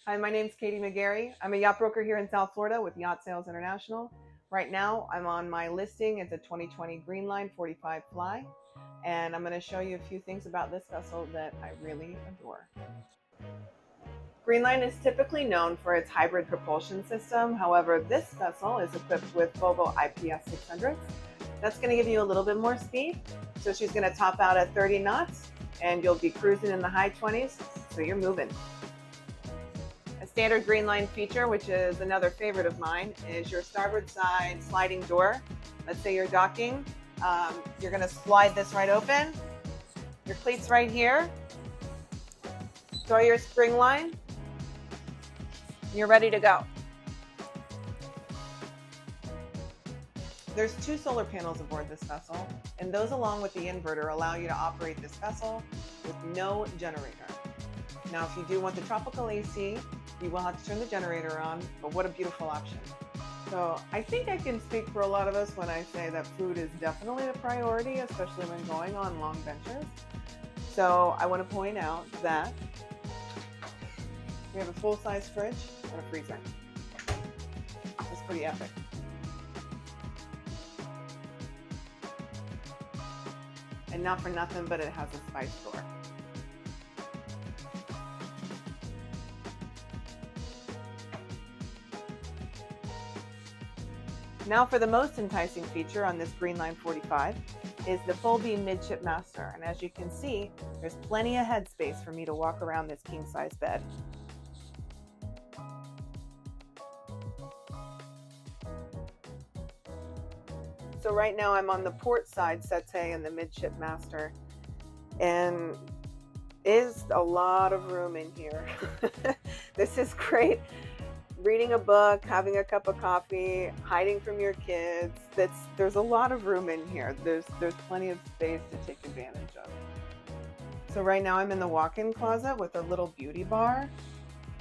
Hi, my name's Katie McGarry. I'm a yacht broker here in South Florida with Yacht Sales International. Right now, I'm on my listing. It's a 2020 Greenline 45 Fly, and I'm going to show you a few things about this vessel that I really adore. Greenline is typically known for its hybrid propulsion system. However, this vessel is equipped with Volvo IPS 600s. That's going to give you a little bit more speed. So she's going to top out at 30 knots, and you'll be cruising in the high 20s, so you're moving. A standard Greenline feature, which is another favorite of mine, is your starboard side sliding door. Let's say you're docking. You're going to slide this right open. Your cleat's right here. Throw your spring line. You're ready to go. There's 2 solar panels aboard this vessel, and those along with the inverter allow you to operate this vessel with no generator. Now, if you do want the tropical AC, you will have to turn the generator on, but what a beautiful option. So I think I can speak for a lot of us when I say that food is definitely a priority, especially when going on long ventures. So I want to point out that we have a full-size fridge and a freezer. It's pretty epic. And not for nothing, but it has a spice drawer. Now for the most enticing feature on this Greenline 45 is the full beam midship master. And as you can see, there's plenty of headspace for me to walk around this king-size bed. So right now I'm on the port side settee in the midship master, and is a lot of room in here. This is great. Reading a book, having a cup of coffee, hiding from your kids. There's a lot of room in here. There's plenty of space to take advantage of. So right now I'm in the walk-in closet with a little beauty bar.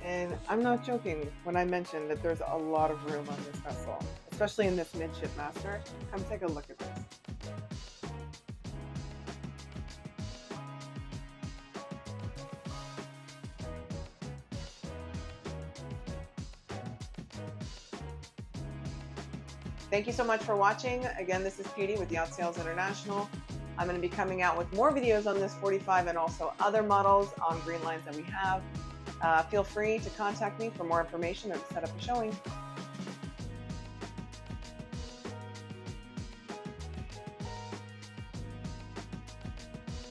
And I'm not joking when I mention that there's a lot of room on this vessel, especially in this midship master. Come take a look at this. Thank you so much for watching. Again, this is Katie with Yacht Sales International. I'm going to be coming out with more videos on this 45 and also other models on Greenlines that we have. Feel free to contact me for more information or to set up a showing.